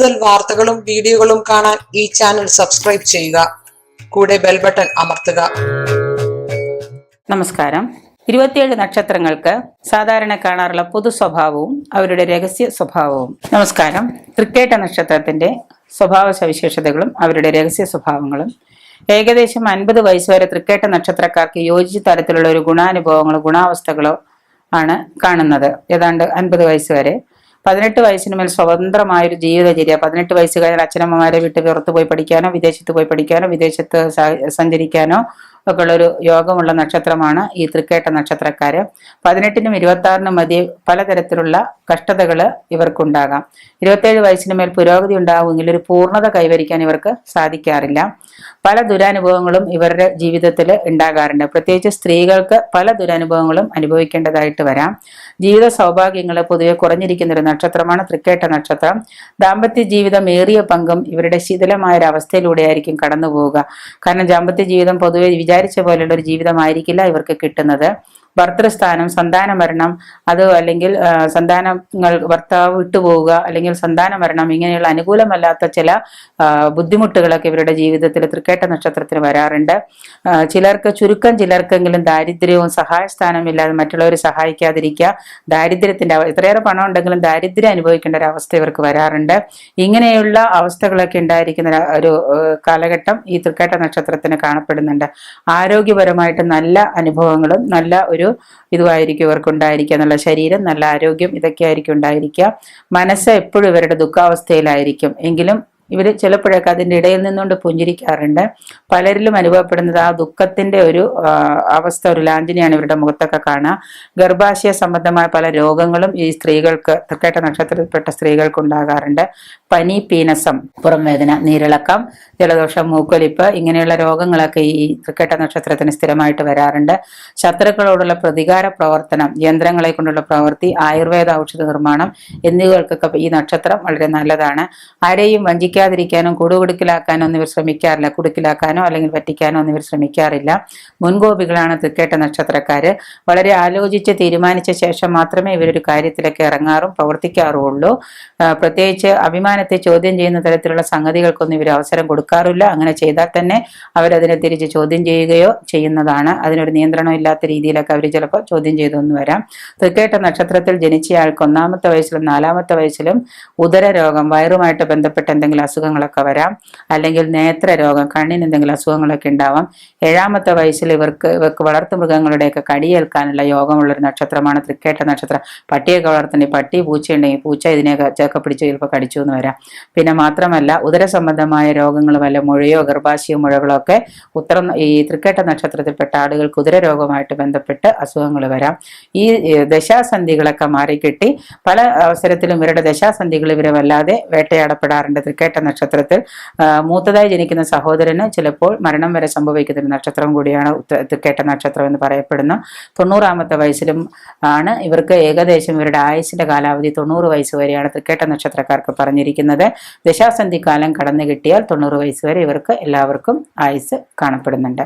കൂടുതൽ വാർത്തകളും വീഡിയോകളും കാണാൻ ഈ ചാനൽ സബ്സ്ക്രൈബ് ചെയ്യുക. കൂടെ ബെൽ ബട്ടൺ അമർത്തുക. നമസ്കാരം. 27 നക്ഷത്രങ്ങൾക്ക് സാധാരണ കാണാറുള്ള പൊതു സ്വഭാവവും അവരുടെ രഹസ്യ സ്വഭാവവും. നമസ്കാരം. തൃക്കേട്ട നക്ഷത്രത്തിന്റെ സ്വഭാവ സവിശേഷതകളും അവരുടെ രഹസ്യ സ്വഭാവങ്ങളും. ഏകദേശം 50 വയസ്സ് വരെ തൃക്കേട്ട നക്ഷത്രക്കാർക്ക് യോജിച്ച തരത്തിലുള്ള ഒരു ഗുണാനുഭവങ്ങളോ ഗുണാവസ്ഥകളോ ആണ് കാണുന്നത്. ഏതാണ്ട് 50 വയസ്സ് വരെ. 18 വയസ്സിന് മേൽ സ്വതന്ത്രമായൊരു ജീവിതചര്യ. 18 വയസ്സ് കഴിഞ്ഞാൽ അച്ഛനമ്മമാരെ വിട്ട് പുറത്തു പോയി പഠിക്കാനോ വിദേശത്ത് പോയി പഠിക്കാനോ വിദേശത്ത് സഞ്ചരിക്കാനോ ഒക്കെ ഉള്ളൊരു യോഗമുള്ള നക്ഷത്രമാണ് ഈ തൃക്കേട്ട നക്ഷത്രക്കാര്. 18നും 26നും മധ്യേ പലതരത്തിലുള്ള കഷ്ടതകള് ഇവർക്കുണ്ടാകാം. 27 വയസ്സിന് മേൽ പുരോഗതി ഉണ്ടാവുമെങ്കിൽ ഒരു പൂർണ്ണത കൈവരിക്കാൻ ഇവർക്ക് സാധിക്കാറില്ല. പല ദുരനുഭവങ്ങളും ഇവരുടെ ജീവിതത്തിൽ ഉണ്ടാകാറുണ്ട്. പ്രത്യേകിച്ച് സ്ത്രീകൾക്ക് പല ദുരനുഭവങ്ങളും അനുഭവിക്കേണ്ടതായിട്ട് വരാം. ജീവിത സൗഭാഗ്യങ്ങൾ പൊതുവെ കുറഞ്ഞിരിക്കുന്ന ഒരു നക്ഷത്രമാണ് തൃക്കേട്ട നക്ഷത്രം. ദാമ്പത്യ ജീവിതം ഏറിയ പങ്കും ഇവരുടെ ശിഥിലമായ ഒരു അവസ്ഥയിലൂടെ ആയിരിക്കും കടന്നു പോവുക. കാരണം ദാമ്പത്യ ജീവിതം പൊതുവെ വിചാരിച്ച പോലെയുള്ള ഒരു ജീവിതമായിരിക്കില്ല ഇവർക്ക് കിട്ടുന്നത്. ഭർത്തൃസ്ഥാനം, സന്താന മരണം, അത് അല്ലെങ്കിൽ സന്താനങ്ങൾ ഭർത്താവ് വിട്ടുപോവുക, അല്ലെങ്കിൽ സന്താന മരണം, ഇങ്ങനെയുള്ള അനുകൂലമല്ലാത്ത ചില ബുദ്ധിമുട്ടുകളൊക്കെ ഇവരുടെ ജീവിതത്തിൽ തൃക്കേട്ട നക്ഷത്രത്തിന് വരാറുണ്ട്. ചിലർക്കെങ്കിലും ദാരിദ്ര്യവും സഹായസ്ഥാനവും ഇല്ലാതെ മറ്റുള്ളവരെ സഹായിക്കാതിരിക്കുക, ദാരിദ്ര്യത്തിന്റെ എത്രയേറെ പണം ഉണ്ടെങ്കിലും ദാരിദ്ര്യം അനുഭവിക്കേണ്ട ഒരു അവസ്ഥ ഇവർക്ക് വരാറുണ്ട്. ഇങ്ങനെയുള്ള അവസ്ഥകളൊക്കെ ഉണ്ടായിരിക്കുന്ന ഒരു കാലഘട്ടം ഈ തൃക്കേട്ട നക്ഷത്രത്തിന് കാണപ്പെടുന്നുണ്ട്. ആരോഗ്യപരമായിട്ട് നല്ല അനുഭവങ്ങളും നല്ല ഒരു ഇതുമായിരിക്കും ഇവർക്ക് ഉണ്ടായിരിക്കുക. നല്ല ശരീരം, നല്ല ആരോഗ്യം, ഇതൊക്കെ ആയിരിക്കും ഉണ്ടായിരിക്കുക. മനസ്സ് എപ്പോഴും ഇവരുടെ ദുഃഖാവസ്ഥയിലായിരിക്കും. എങ്കിലും ഇവര് ചിലപ്പോഴൊക്കെ അതിൻ്റെ ഇടയിൽ നിന്നുകൊണ്ട് പുഞ്ചിരിക്കാറുണ്ട്. പലരിലും അനുഭവപ്പെടുന്നത് ആ ദുഃഖത്തിന്റെ ഒരു അവസ്ഥ, ഒരു ലാഞ്ചനയാണ് ഇവരുടെ മുഖത്തൊക്കെ കാണുക. ഗർഭാശയ സംബന്ധമായ പല രോഗങ്ങളും ഈ സ്ത്രീകൾക്ക്, തൃക്കേട്ട നക്ഷത്രത്തിൽപ്പെട്ട സ്ത്രീകൾക്ക് ഉണ്ടാകാറുണ്ട്. പനി, പീനസം, പുറംവേദന, നീരിളക്കം, ജലദോഷം, മൂക്കൊലിപ്പ്, ഇങ്ങനെയുള്ള രോഗങ്ങളൊക്കെ ഈ തൃക്കേട്ട നക്ഷത്രത്തിന് സ്ഥിരമായിട്ട് വരാറുണ്ട്. ശത്രുക്കളോടുള്ള പ്രതികാര പ്രവർത്തനം, യന്ത്രങ്ങളെ കൊണ്ടുള്ള പ്രവൃത്തി, ആയുർവേദ ഔഷധ നിർമ്മാണം എന്നിവകൾക്കൊക്കെ ഈ നക്ഷത്രം വളരെ നല്ലതാണ്. ആരെയും വഞ്ചിക്കാതിരിക്കാനോ കൂടുകുടുക്കിലാക്കാനോ ഒന്നും ഇവർ ശ്രമിക്കാറില്ല. കുടുക്കിലാക്കാനോ അല്ലെങ്കിൽ പറ്റിക്കാനോ ഒന്നും ഇവർ ശ്രമിക്കാറില്ല. മുൻകോപികളാണ് തൃക്കേട്ട നക്ഷത്രക്കാര്. വളരെ ആലോചിച്ച് തീരുമാനിച്ച ശേഷം മാത്രമേ ഇവരൊരു കാര്യത്തിലൊക്കെ ഇറങ്ങാറും പ്രവർത്തിക്കാറുള്ളൂ. പ്രത്യേകിച്ച് അഭിമാനത്തെ ചോദ്യം ചെയ്യുന്ന തരത്തിലുള്ള സംഗതികൾക്കൊന്നും ഇവർ അവസരം കൊടുക്കാറില്ല. അങ്ങനെ ചെയ്താൽ തന്നെ അവരതിനെ തിരിച്ച് ചോദ്യം ചെയ്യുകയോ ചെയ്യുന്നതാണ്. അതിനൊരു നിയന്ത്രണം ഇല്ലാത്ത രീതിയിലൊക്കെ അവർ ചിലപ്പോൾ ചോദ്യം ചെയ്തൊന്നു വരാം. തൃക്കേട്ട നക്ഷത്രത്തിൽ ജനിച്ചയാൾക്ക് 1-ാമത്തെ വയസ്സിലും 4-ാമത്തെ വയസ്സിലും ഉദര രോഗം, വയറുമായിട്ട് ബന്ധപ്പെട്ട എന്തെങ്കിലും അസുഖങ്ങളൊക്കെ വരാം. അല്ലെങ്കിൽ നേത്ര രോഗം, കണ്ണിന് എന്തെങ്കിലും അസുഖങ്ങളൊക്കെ ഉണ്ടാവാം. 7-ാമത്തെ വയസ്സിൽ ഇവർക്ക് വളർത്തു മൃഗങ്ങളുടെയൊക്കെ കടിയേൽക്കാനുള്ള യോഗമുള്ളൊരു നക്ഷത്രമാണ് തൃക്കേട്ട നക്ഷത്രം. പട്ടിയൊക്കെ വളർത്തുന്നെങ്കിൽ പട്ടി, പൂച്ചയുണ്ടെങ്കിൽ പൂച്ച ഇതിനെയൊക്കെ ചേക്ക പിടിച്ച് ചിലപ്പോൾ കടിച്ചു എന്ന് വരാം. പിന്നെ മാത്രമല്ല ഉദര സംബന്ധമായ രോഗങ്ങൾ, വല്ല മുഴയോ ഗർഭാശയ മുഴകളോ ഒക്കെ ഈ തൃക്കേട്ട നക്ഷത്രത്തിൽപ്പെട്ട ആളുകൾക്ക് ഉദര രോഗമായിട്ട് ബന്ധപ്പെട്ട് അസുഖങ്ങൾ വരാം. ഈ ദശാസന്ധികളൊക്കെ മാറിക്കിട്ടി പല അവസരത്തിലും ഇവരുടെ ദശാസന്ധികൾ ഇവരെ വല്ലാതെ വേട്ടയാടപ്പെടാറുണ്ട്. തൃക്കേട്ട നക്ഷത്രത്തിൽ മൂത്തതായി ജനിക്കുന്ന സഹോദരന് ചിലപ്പോൾ മരണം വരെ സംഭവിക്കുന്ന ഒരു നക്ഷത്രം കൂടിയാണ് തൃക്കേട്ട നക്ഷത്രം എന്ന് പറയപ്പെടുന്നു. 90-ാമത്തെ വയസ്സിലും ആണ് ഇവർക്ക് ഏകദേശം ഇവരുടെ ആയുസിന്റെ കാലാവധി 90 വയസ്സ് വരെയാണ് തൃക്കേട്ട നക്ഷത്രക്കാർക്ക് പറഞ്ഞിരിക്കുന്നത്. ദശാസന്ധി കാലം കടന്നു കിട്ടിയാൽ 90 വയസ്സ് വരെ ഇവർക്ക് എല്ലാവർക്കും ആയുസ് കാണപ്പെടുന്നുണ്ട്.